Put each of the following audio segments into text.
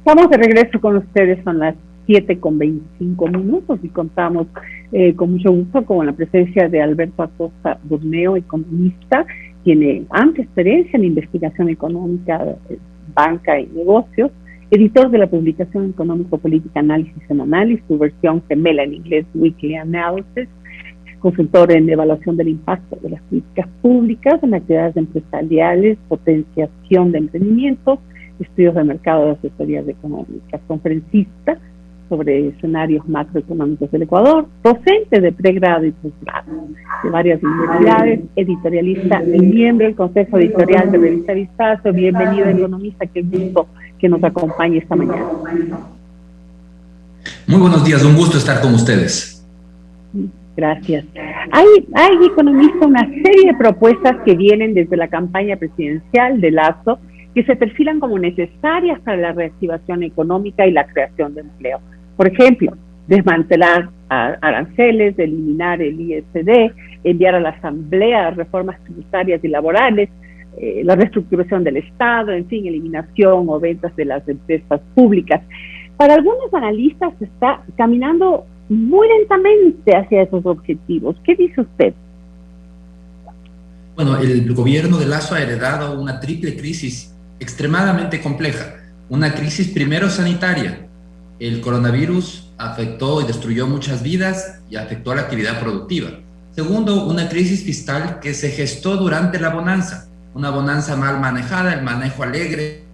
Estamos de regreso con ustedes, son las 7:25 y contamos con mucho gusto con la presencia de Alberto Acosta Burneo, economista, tiene amplia experiencia en investigación económica, banca y negocios, editor de la publicación Económico-Política Análisis Semanal y su versión gemela en inglés Weekly Analysis, consultor en evaluación del impacto de las políticas públicas en actividades empresariales, potenciación de emprendimientos, estudios de mercado de asesorías económicas, conferencista sobre escenarios macroeconómicos del Ecuador, docente de pregrado y posgrado de varias universidades, editorialista y miembro del Consejo Editorial de Revista Vistazo. Bienvenido, economista, qué gusto que nos acompañe esta mañana. Muy buenos días, un gusto estar con ustedes. Gracias. Hay, economista, una serie de propuestas que vienen desde la campaña presidencial de Lasso que se perfilan como necesarias para la reactivación económica y la creación de empleo. Por ejemplo, desmantelar aranceles, eliminar el ISD, enviar a la Asamblea reformas tributarias y laborales, la reestructuración del Estado, en fin, eliminación o ventas de las empresas públicas. Para algunos analistas se está caminando muy lentamente hacia esos objetivos. ¿Qué dice usted? Bueno, el gobierno de Lasso ha heredado una triple crisis extremadamente compleja. Una crisis primero sanitaria. El coronavirus afectó y destruyó muchas vidas y afectó a la actividad productiva. Segundo, una crisis fiscal que se gestó durante la bonanza. Una bonanza mal manejada, el manejo alegre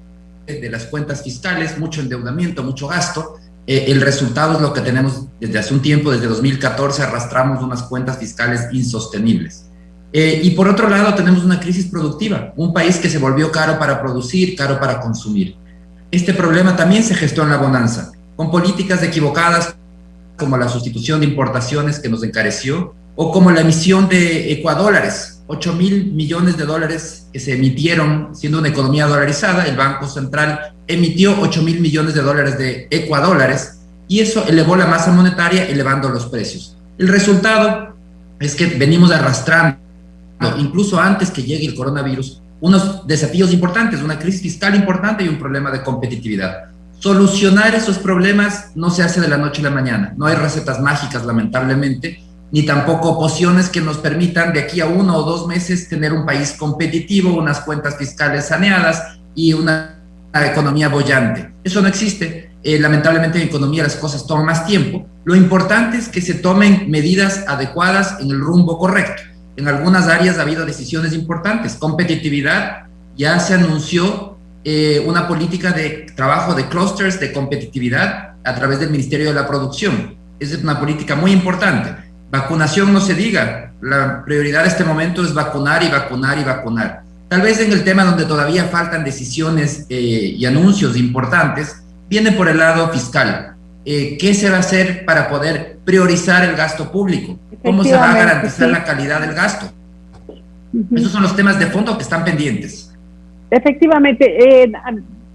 de las cuentas fiscales, mucho endeudamiento, mucho gasto. El resultado es lo que tenemos desde hace un tiempo, desde 2014 arrastramos unas cuentas fiscales insostenibles. Y por otro lado tenemos una crisis productiva, un país que se volvió caro para producir, caro para consumir. Este problema también se gestó en la bonanza, con políticas equivocadas como la sustitución de importaciones que nos encareció, o como la emisión de ecuadólares, 8.000 millones de dólares que se emitieron, siendo una economía dolarizada. El Banco Central emitió 8.000 millones de dólares de ecuadólares y eso elevó la masa monetaria, elevando los precios. El resultado es que venimos arrastrando, incluso antes que llegue el coronavirus, unos desafíos importantes, una crisis fiscal importante y un problema de competitividad. Solucionar esos problemas no se hace de la noche a la mañana. No hay recetas mágicas, lamentablemente, ni tampoco pociones que nos permitan de aquí a 1 o 2 meses tener un país competitivo, unas cuentas fiscales saneadas y una economía boyante. Eso no existe. Lamentablemente en economía las cosas toman más tiempo. Lo importante es que se tomen medidas adecuadas en el rumbo correcto. En algunas áreas ha habido decisiones importantes. Competitividad, ya se anunció una política de trabajo de clusters de competitividad a través del Ministerio de la Producción. Esa es una política muy importante. Vacunación, no se diga. La prioridad de este momento es vacunar y vacunar y vacunar. Tal vez en el tema donde todavía faltan decisiones y anuncios importantes, viene por el lado fiscal. ¿Qué se va a hacer para poder priorizar el gasto público? ¿Cómo se va a garantizar la calidad del gasto? Esos son los temas de fondo que están pendientes. Efectivamente,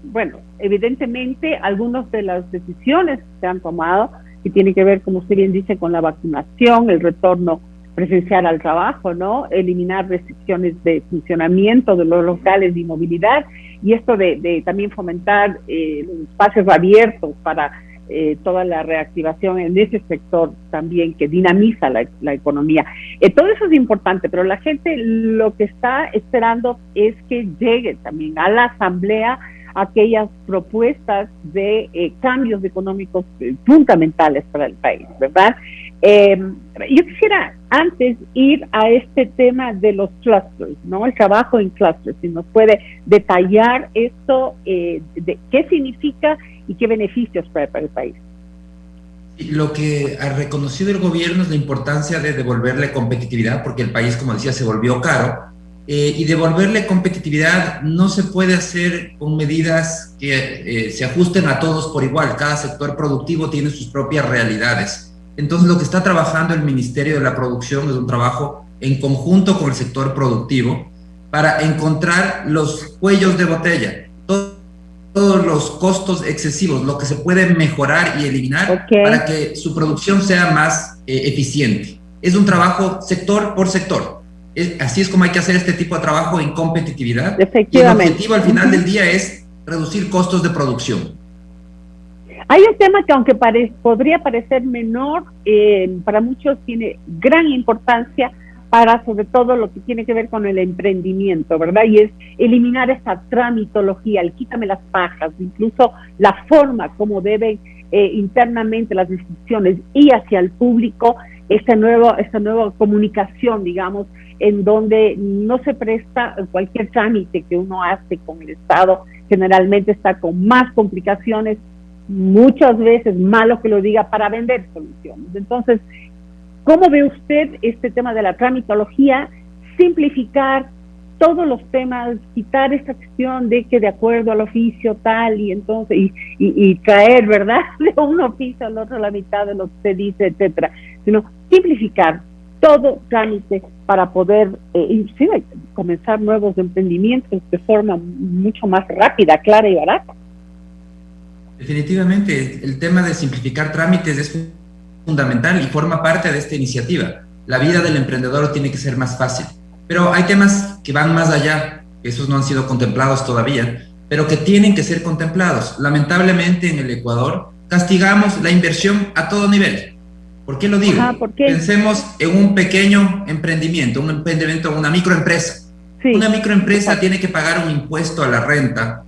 bueno, evidentemente algunas de las decisiones que se han tomado que tienen que ver, como usted bien dice, con la vacunación, el retorno presencial al trabajo, ¿no? Eliminar restricciones de funcionamiento de los locales de movilidad y esto de también fomentar los espacios abiertos para toda la reactivación en ese sector también que dinamiza la economía. Todo eso es importante, pero la gente lo que está esperando es que llegue también a la Asamblea aquellas propuestas de cambios económicos fundamentales para el país, ¿verdad? Yo quisiera antes ir a este tema de los clusters, ¿no? El trabajo en clusters, si nos puede detallar esto, de qué significa y qué beneficios trae para el país. Lo que ha reconocido el gobierno es la importancia de devolverle competitividad, porque el país, como decía, se volvió caro, y devolverle competitividad no se puede hacer con medidas que se ajusten a todos por igual. Cada sector productivo tiene sus propias realidades. Entonces, lo que está trabajando el Ministerio de la Producción es un trabajo en conjunto con el sector productivo para encontrar los cuellos de botella, todos los costos excesivos, lo que se puede mejorar y eliminar para que su producción sea más eficiente. Es un trabajo sector por sector. Así es como hay que hacer este tipo de trabajo en competitividad. Efectivamente. Y el objetivo al final del día es reducir costos de producción. Hay un tema que aunque podría parecer menor, para muchos tiene gran importancia para sobre todo lo que tiene que ver con el emprendimiento, ¿verdad? Y es eliminar esa tramitología, el quítame las pajas, incluso la forma como deben internamente las instituciones y hacia el público esta nueva comunicación, digamos, en donde no se presta cualquier trámite que uno hace con el Estado, generalmente está con más complicaciones, muchas veces, malo que lo diga, para vender soluciones. Entonces, ¿cómo ve usted este tema de la tramitología? Simplificar todos los temas, quitar esta cuestión de que de acuerdo al oficio tal y entonces, y traer, ¿verdad?, de un oficio al otro la mitad de lo que se dice, etcétera, sino simplificar todo trámite para poder, inclusive, comenzar nuevos emprendimientos de forma mucho más rápida, clara y barata. Definitivamente, el tema de simplificar trámites es fundamental y forma parte de esta iniciativa. La vida del emprendedor tiene que ser más fácil, pero hay temas que van más allá, esos no han sido contemplados todavía, pero que tienen que ser contemplados. Lamentablemente en el Ecuador castigamos la inversión a todo nivel. ¿Por qué lo digo? ¿Por qué? Pensemos en un pequeño emprendimiento, una microempresa. Sí. Una microempresa tiene que pagar un impuesto a la renta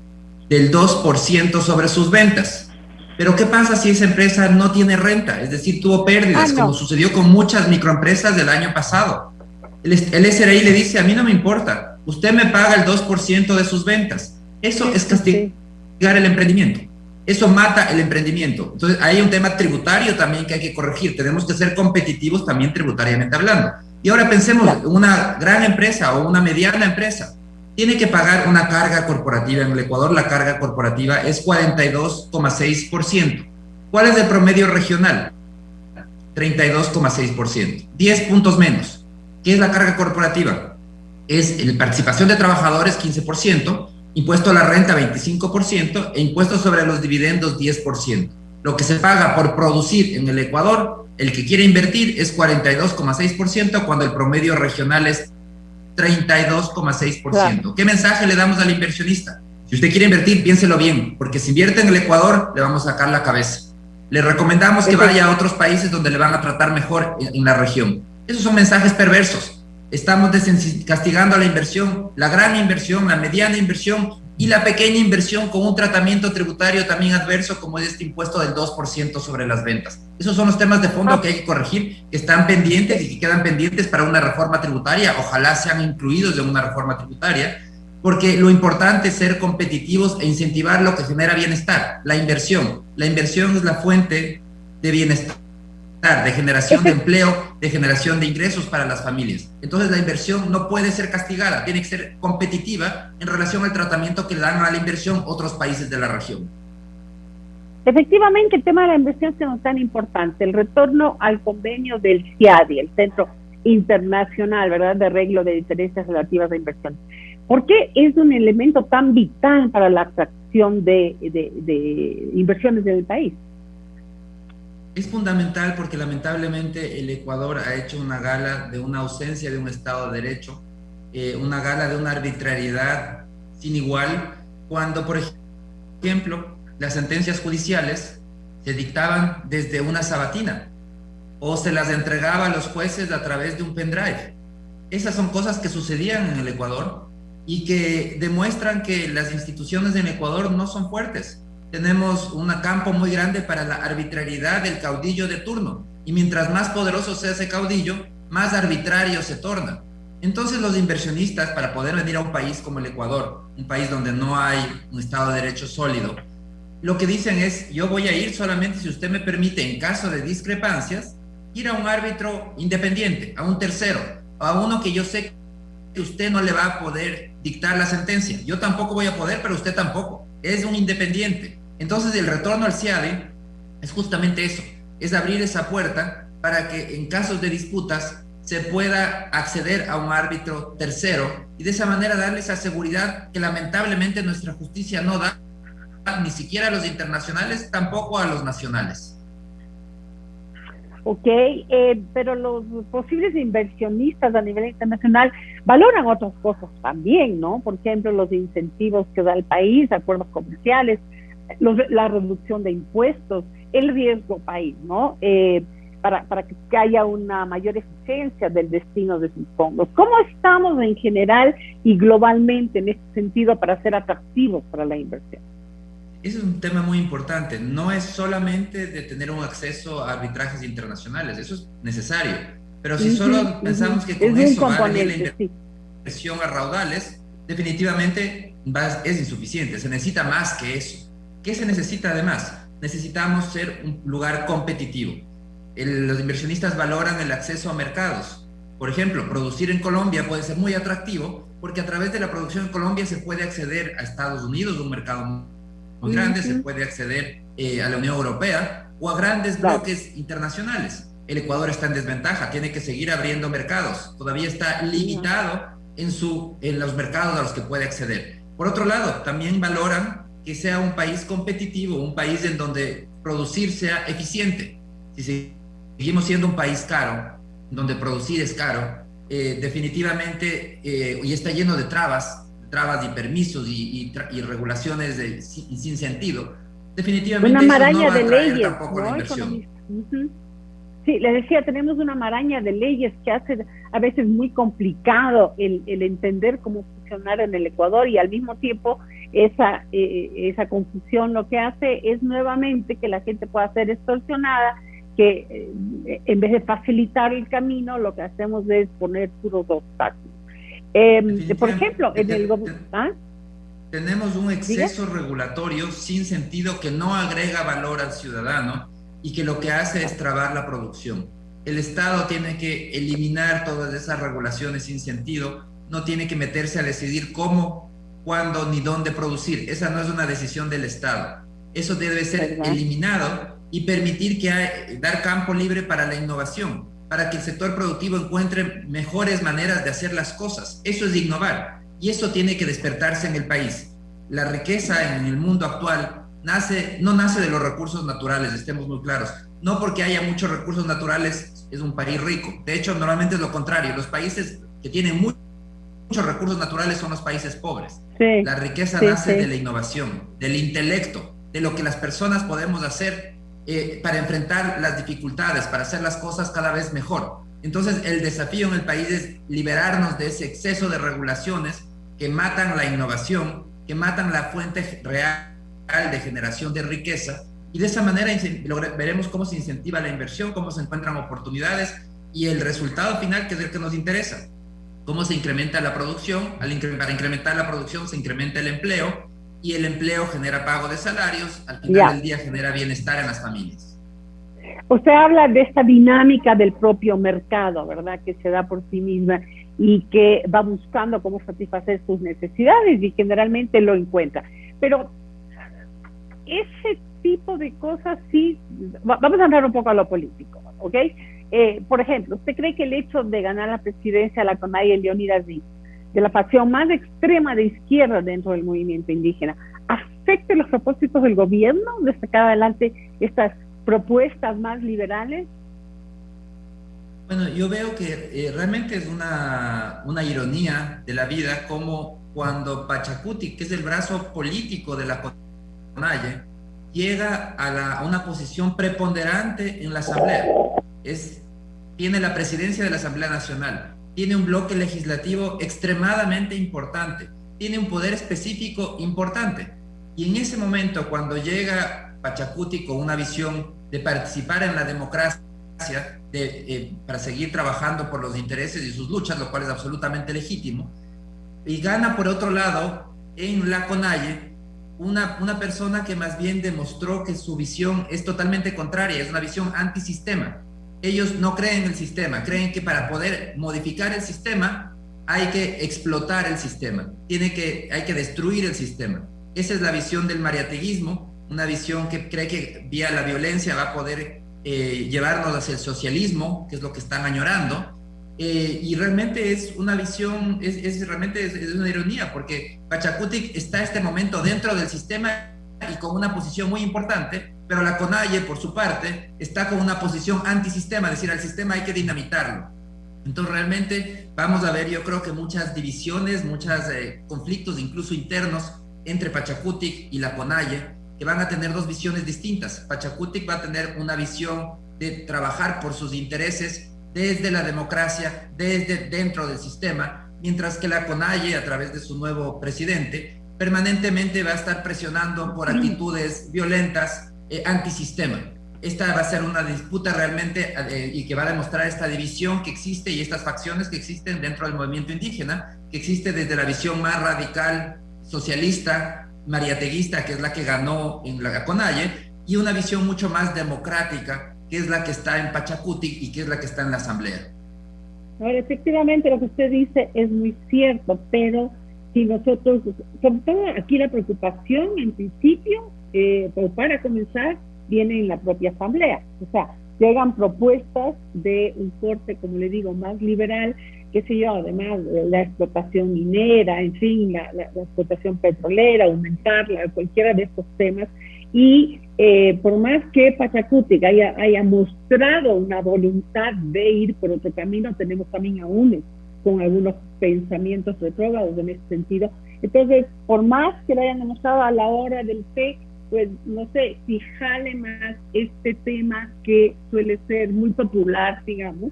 del 2% sobre sus ventas. Pero ¿qué pasa si esa empresa no tiene renta? Es decir, tuvo pérdidas, como sucedió con muchas microempresas del año pasado. El SRI le dice, a mí no me importa, usted me paga el 2% de sus ventas. Eso es castigar el emprendimiento. Eso mata el emprendimiento. Entonces, hay un tema tributario también que hay que corregir. Tenemos que ser competitivos también tributariamente hablando. Y ahora pensemos, una gran empresa o una mediana empresa tiene que pagar una carga corporativa. En el Ecuador la carga corporativa es 42,6%. ¿Cuál es el promedio regional? 32,6%. 10 puntos menos. ¿Qué es la carga corporativa? Es la participación de trabajadores 15%, impuesto a la renta 25% e impuestos sobre los dividendos 10%. Lo que se paga por producir en el Ecuador, el que quiere invertir es 42,6% cuando el promedio regional es 32,6%. Claro. ¿Qué mensaje le damos al inversionista? Si usted quiere invertir, piénselo bien, porque si invierte en el Ecuador, le vamos a sacar la cabeza. Le recomendamos que vaya a otros países donde le van a tratar mejor en la región. Esos son mensajes perversos. Estamos castigando a la inversión, la gran inversión, la mediana inversión y la pequeña inversión con un tratamiento tributario también adverso como es este impuesto del 2% sobre las ventas. Esos son los temas de fondo que hay que corregir, que están pendientes y que quedan pendientes para una reforma tributaria. Ojalá sean incluidos en una reforma tributaria, porque lo importante es ser competitivos e incentivar lo que genera bienestar, la inversión. La inversión es la fuente de bienestar, de generación de empleo, de generación de ingresos para las familias. Entonces la inversión no puede ser castigada, tiene que ser competitiva en relación al tratamiento que le dan a la inversión otros países de la región. Efectivamente, el tema de la inversión es tan importante. El retorno al convenio del CIADI, el Centro Internacional, ¿verdad?, de Arreglo de Diferencias Relativas a Inversión. ¿Por qué es un elemento tan vital para la atracción de inversiones en el país? Es fundamental porque lamentablemente el Ecuador ha hecho una gala de una ausencia de un Estado de Derecho, una gala de una arbitrariedad sin igual, cuando, por ejemplo, las sentencias judiciales se dictaban desde una sabatina o se las entregaba a los jueces a través de un pendrive. Esas son cosas que sucedían en el Ecuador y que demuestran que las instituciones en Ecuador no son fuertes. Tenemos un campo muy grande para la arbitrariedad del caudillo de turno, y mientras más poderoso sea ese caudillo, más arbitrario se torna. Entonces los inversionistas, para poder venir a un país como el Ecuador, un país donde no hay un Estado de Derecho sólido, lo que dicen es, yo voy a ir solamente si usted me permite, en caso de discrepancias, ir a un árbitro independiente, a un tercero, a uno que yo sé que usted no le va a poder dictar la sentencia. Yo tampoco voy a poder, pero usted tampoco. Es un independiente. Entonces el retorno al CIADI es justamente eso, es abrir esa puerta para que en casos de disputas se pueda acceder a un árbitro tercero y de esa manera darle esa seguridad que lamentablemente nuestra justicia no da, ni siquiera a los internacionales, tampoco a los nacionales. Ok, pero los posibles inversionistas a nivel internacional valoran otras cosas también, ¿no? Por ejemplo, los incentivos que da el país, acuerdos comerciales, la reducción de impuestos, el riesgo país, ¿no? Para que haya una mayor eficiencia del destino de sus fondos. ¿Cómo estamos en general y globalmente en este sentido para ser atractivos para la inversión? Ese es un tema muy importante. No es solamente de tener un acceso a arbitrajes internacionales, eso es necesario. Pero si solo pensamos que con eso va a venir la inversión a raudales, definitivamente es insuficiente. Se necesita más que eso. ¿Qué se necesita además? Necesitamos ser un lugar competitivo. Los inversionistas valoran el acceso a mercados. Por ejemplo, producir en Colombia puede ser muy atractivo porque a través de la producción en Colombia se puede acceder a Estados Unidos, un mercado muy grande, se puede acceder a la Unión Europea o a grandes bloques internacionales. El Ecuador está en desventaja, tiene que seguir abriendo mercados, todavía está limitado en los mercados a los que puede acceder. Por otro lado, también valoran que sea un país competitivo, un país en donde producir sea eficiente. Si seguimos siendo un país caro, donde producir es caro, definitivamente, y está lleno de trabas y permisos y regulaciones sin sentido, definitivamente una maraña eso no va a atraer de leyes, tampoco la inversión. Sí, le decía, tenemos una maraña de leyes que hace a veces muy complicado el entender cómo funcionar en el Ecuador, y al mismo tiempo esa confusión lo que hace es nuevamente que la gente pueda ser extorsionada, que en vez de facilitar el camino, lo que hacemos es poner puros obstáculos. Por ejemplo, en el tenemos un exceso regulatorio sin sentido que no agrega valor al ciudadano y que lo que hace es trabar la producción. El Estado tiene que eliminar todas esas regulaciones sin sentido, no tiene que meterse a decidir cómo, cuándo ni dónde producir. Esa no es una decisión del Estado. Eso debe ser eliminado y permitir dar campo libre para la innovación, para que el sector productivo encuentre mejores maneras de hacer las cosas. Eso es innovar y eso tiene que despertarse en el país. La riqueza en el mundo actual no nace de los recursos naturales, estemos muy claros. No porque haya muchos recursos naturales es un país rico. De hecho, normalmente es lo contrario. Los países que tienen muchos recursos naturales son los países pobres. La riqueza nace de la innovación, del intelecto, de lo que las personas podemos hacer para enfrentar las dificultades, para hacer las cosas cada vez mejor. Entonces, el desafío en el país es liberarnos de ese exceso de regulaciones que matan la innovación, que matan la fuente real de generación de riqueza, y de esa manera veremos cómo se incentiva la inversión, cómo se encuentran oportunidades y el resultado final, que es el que nos interesa, cómo se incrementa la producción. Para incrementar la producción se incrementa el empleo, y el empleo genera pago de salarios, al final del día genera bienestar en las familias. Usted habla de esta dinámica del propio mercado, ¿verdad?, que se da por sí misma y que va buscando cómo satisfacer sus necesidades y generalmente lo encuentra. Pero ese tipo de cosas sí, vamos a hablar un poco a lo político, ¿ok? Por ejemplo, ¿usted cree que el hecho de ganar la presidencia de la CONAIE, Leonidas Díaz, de la facción más extrema de izquierda dentro del movimiento indígena, afecte los propósitos del gobierno de sacar adelante estas propuestas más liberales? Bueno, yo veo que realmente es una ironía de la vida, como cuando Pachacuti, que es el brazo político de la CONAIE, llega a una posición preponderante en la Asamblea. Tiene la presidencia de la Asamblea Nacional, tiene un bloque legislativo extremadamente importante, tiene un poder específico importante. Y en ese momento, cuando llega Pachacuti con una visión de participar en la democracia, para seguir trabajando por los intereses y sus luchas, lo cual es absolutamente legítimo, y gana por otro lado en la CONAIE una persona que más bien demostró que su visión es totalmente contraria, es una visión antisistema. Ellos no creen en el sistema, creen que para poder modificar el sistema hay que explotar el sistema, hay que destruir el sistema. Esa es la visión del mariateguismo, una visión que cree que vía la violencia va a poder llevarnos hacia el socialismo, que es lo que están añorando. Y realmente es una visión, realmente es una ironía, porque Pachacuti está en este momento dentro del sistema y con una posición muy importante, pero la CONAIE, por su parte, está con una posición antisistema, es decir, al sistema hay que dinamitarlo. Entonces realmente vamos a ver, yo creo que muchas divisiones, muchos conflictos incluso internos entre Pachacuti y la CONAIE, que van a tener dos visiones distintas. Pachakutik va a tener una visión de trabajar por sus intereses desde la democracia, desde dentro del sistema, mientras que la CONAIE, a través de su nuevo presidente, permanentemente va a estar presionando por actitudes violentas antisistema. Esta va a ser una disputa realmente y que va a demostrar esta división que existe y estas facciones que existen dentro del movimiento indígena, que existe desde la visión más radical, socialista, mariateguista, que es la que ganó en la CONAIE, y una visión mucho más democrática, que es la que está en Pachakutik y que es la que está en la Asamblea. Ahora, efectivamente, lo que usted dice es muy cierto, pero si nosotros, sobre todo aquí la preocupación en principio, pues para comenzar, viene en la propia Asamblea. O sea, llegan propuestas de un corte, como le digo, más liberal, qué sé yo, además la explotación minera, en fin, la explotación petrolera, aumentarla, cualquiera de estos temas. Y por más que Pachakutik haya mostrado una voluntad de ir por otro camino, tenemos también aún con algunos pensamientos retrógrados en ese sentido. Entonces, por más que lo hayan demostrado a la hora del té, pues no sé si jale más este tema que suele ser muy popular, digamos,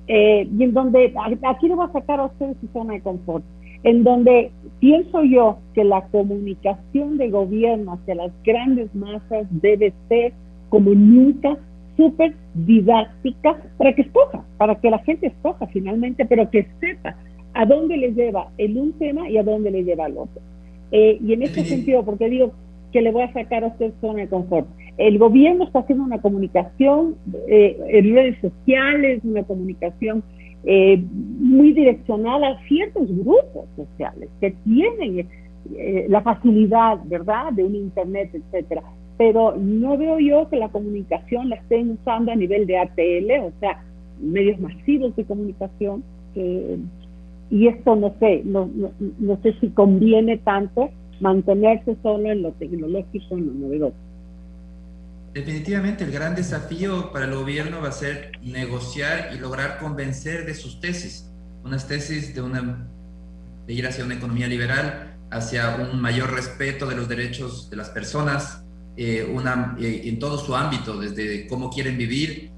y en donde, aquí le voy a sacar a ustedes su zona de confort, en donde pienso yo que la comunicación de gobierno hacia las grandes masas debe ser como nunca súper didáctica para que escoja, para que la gente escoja finalmente, pero que sepa a dónde le lleva el un tema y a dónde le lleva el otro. Y en ese sentido, porque digo que le voy a sacar a usted zona de confort, el gobierno está haciendo una comunicación en redes sociales, una comunicación muy direccionada a ciertos grupos sociales que tienen la facilidad, ¿verdad?, de un internet, etcétera. Pero no veo yo que la comunicación la estén usando a nivel de ATL, o sea, medios masivos de comunicación, y esto no sé si conviene tanto mantenerse solo en lo tecnológico, en lo novedoso. Definitivamente el gran desafío para el gobierno va a ser negociar y lograr convencer de sus tesis, unas tesis de ir hacia una economía liberal, hacia un mayor respeto de los derechos de las personas, en todo su ámbito, desde cómo quieren vivir,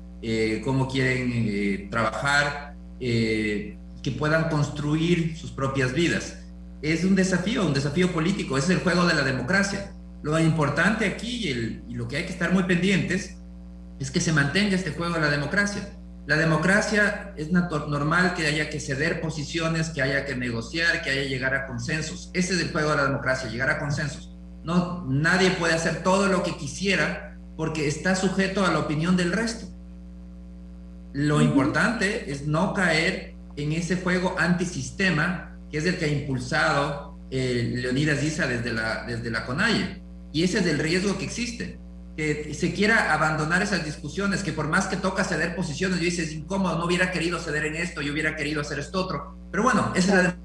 cómo quieren trabajar, que puedan construir sus propias vidas. Es un desafío político, es el juego de la democracia. Lo importante aquí y lo que hay que estar muy pendientes es que se mantenga este juego de la democracia. La democracia es normal que haya que ceder posiciones, que haya que negociar, que haya que llegar a consensos. Ese es el juego de la democracia, llegar a consensos. No, nadie puede hacer todo lo que quisiera porque está sujeto a la opinión del resto. Lo importante es no caer en ese juego antisistema que es el que ha impulsado Leonidas Issa desde la CONAIE. Y ese es el riesgo que existe, que se quiera abandonar esas discusiones, que por más que toca ceder posiciones, yo dice, es incómodo, no hubiera querido ceder en esto, yo hubiera querido hacer esto otro. Pero bueno, esa es la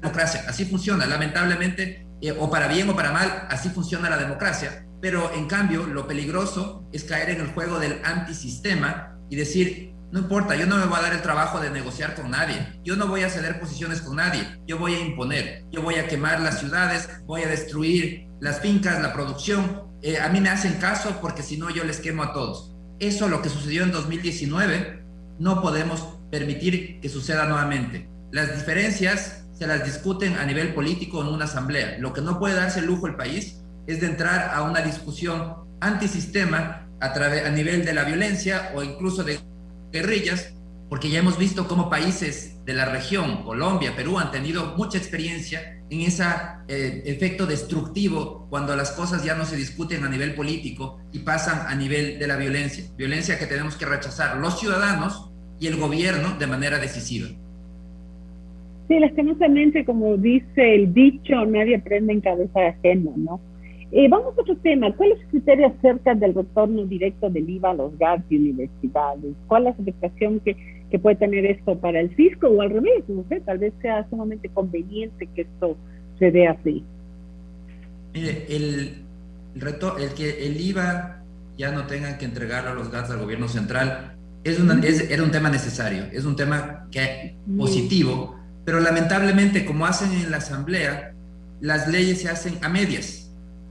democracia, así funciona, lamentablemente, o para bien o para mal, así funciona la democracia. Pero en cambio, lo peligroso es caer en el juego del antisistema y decir, no importa, yo no me voy a dar el trabajo de negociar con nadie, yo no voy a ceder posiciones con nadie, yo voy a imponer, yo voy a quemar las ciudades, voy a destruir las fincas, la producción, a mí me hacen caso porque si no yo les quemo a todos. Eso, lo que sucedió en 2019, no podemos permitir que suceda nuevamente. Las diferencias se las discuten a nivel político en una asamblea. Lo que no puede darse el lujo el país es de entrar a una discusión antisistema a nivel de la violencia o incluso de guerrillas, porque ya hemos visto cómo países de la región, Colombia, Perú, han tenido mucha experiencia en ese efecto destructivo cuando las cosas ya no se discuten a nivel político y pasan a nivel de la violencia que tenemos que rechazar los ciudadanos y el gobierno de manera decisiva. Sí, lastimosamente, como dice el dicho, nadie aprende en cabeza ajena, ¿no? Vamos a otro tema. ¿Cuál es el criterio acerca del retorno directo del IVA a los GARS y universidades? ¿Cuál es la afectación que puede tener esto para el fisco o al revés? No sé, tal vez sea sumamente conveniente que esto se dé así. Mire, el IVA ya no tengan que entregarlo a los GARS al gobierno central era un tema necesario, es un tema positivo, pero lamentablemente, como hacen en la Asamblea, las leyes se hacen a medias.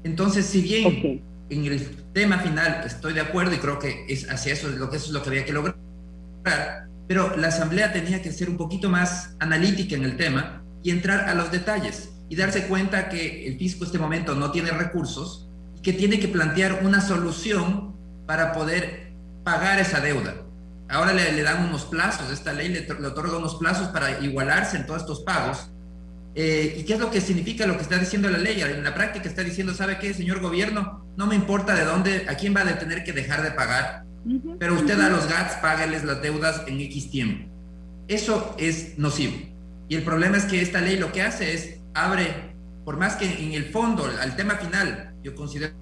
Entonces, si bien en el tema final estoy de acuerdo y creo que es hacia eso es lo que había que lograr, pero la Asamblea tenía que ser un poquito más analítica en el tema y entrar a los detalles y darse cuenta que el fisco en este momento no tiene recursos y que tiene que plantear una solución para poder pagar esa deuda. Ahora le dan unos plazos, esta ley le otorga unos plazos para igualarse en todos estos pagos. ¿Y qué es lo que significa lo que está diciendo la ley? En la práctica está diciendo, ¿sabe qué, señor gobierno? No me importa de dónde, a quién va a tener que dejar de pagar, pero usted a los GATS págueles las deudas en X tiempo. Eso es nocivo. Y el problema es que esta ley lo que hace es, abre, por más que en el fondo, al tema final, yo considero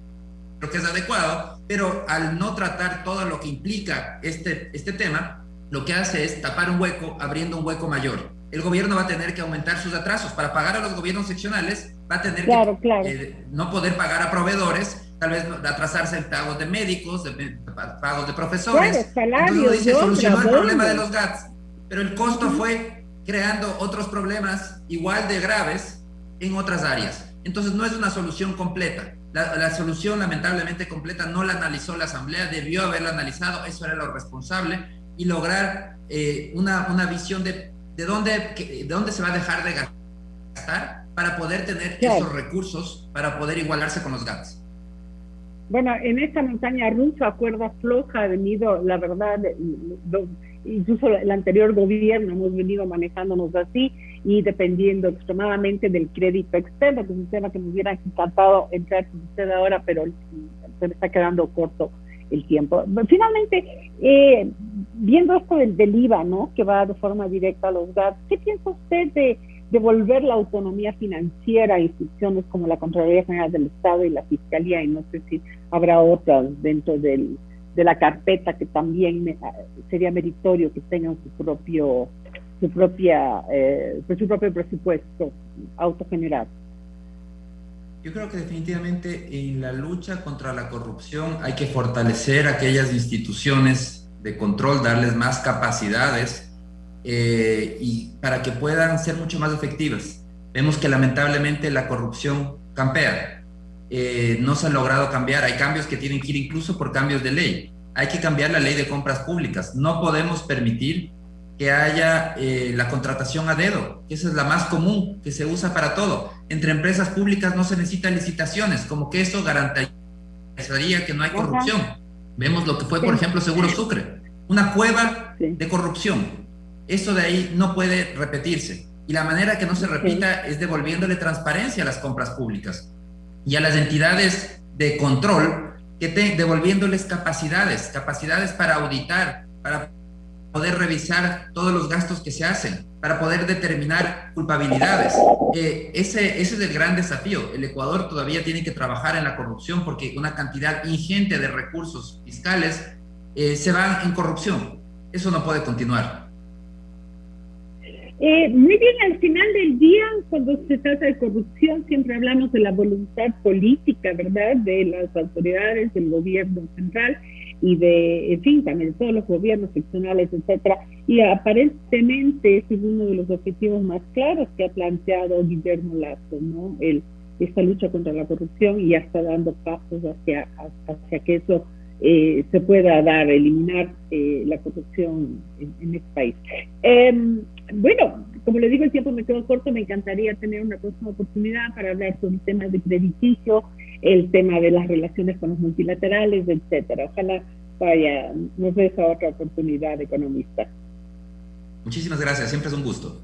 que es adecuado, pero al no tratar todo lo que implica este tema, lo que hace es tapar un hueco, abriendo un hueco mayor. El gobierno va a tener que aumentar sus atrasos. Para pagar a los gobiernos seccionales, va a tener que no poder pagar a proveedores, tal vez atrasarse en pagos de médicos, pagos de profesores. Entonces uno dice, solucionó el problema de los GATS, pero el costo fue creando otros problemas igual de graves en otras áreas. Entonces no es una solución completa. La solución lamentablemente completa no la analizó la Asamblea, debió haberla analizado, eso era lo responsable, y lograr una visión de dónde se va a dejar de gastar para poder tener esos recursos para poder igualarse con los GATS. Bueno, en esta montaña rusa, cuerda floja, ha venido, la verdad, incluso el anterior gobierno hemos venido manejándonos así y dependiendo extremadamente del crédito externo, que es un tema que me hubiera encantado entrar con usted ahora, pero se me está quedando corto el tiempo. Finalmente, viendo esto del IVA, ¿no?, que va de forma directa a los GATS, ¿qué piensa usted de devolver la autonomía financiera a instituciones como la Contraloría General del Estado y la Fiscalía? Y no sé si habrá otras dentro de la carpeta que también sería meritorio que tengan su propio presupuesto autogenerado. Yo creo que definitivamente en la lucha contra la corrupción hay que fortalecer aquellas instituciones de control, darles más capacidades y para que puedan ser mucho más efectivas. Vemos que lamentablemente la corrupción campea, no se ha logrado cambiar, hay cambios que tienen que ir incluso por cambios de ley. Hay que cambiar la ley de compras públicas, no podemos permitir que haya la contratación a dedo, que esa es la más común, que se usa para todo. Entre empresas públicas no se necesitan licitaciones, como que eso garantizaría que no hay corrupción. Vemos lo que fue, por ejemplo, Seguro Sucre, una cueva de corrupción. Eso de ahí no puede repetirse. Y la manera que no se repita es devolviéndole transparencia a las compras públicas y a las entidades de control, devolviéndoles capacidades para auditar, para poder revisar todos los gastos que se hacen, para poder determinar culpabilidades. Ese es el gran desafío. El Ecuador todavía tiene que trabajar en la corrupción porque una cantidad ingente de recursos fiscales se van en corrupción. Eso no puede continuar. Muy bien, al final del día, cuando se trata de corrupción, siempre hablamos de la voluntad política, ¿verdad?, de las autoridades, del gobierno central y en fin, también de todos los gobiernos seccionales, etcétera. Y aparentemente ese es uno de los objetivos más claros que ha planteado Guillermo Lasso, ¿no?, esta lucha contra la corrupción, y ya está dando pasos hacia que eso se pueda eliminar la corrupción en este país. Bueno, como le digo, el tiempo me quedó corto. Me encantaría tener una próxima oportunidad para hablar sobre temas de crediticio, el tema de las relaciones con los multilaterales, etcétera. Ojalá nos dé esa otra oportunidad, economista. Muchísimas gracias, siempre es un gusto.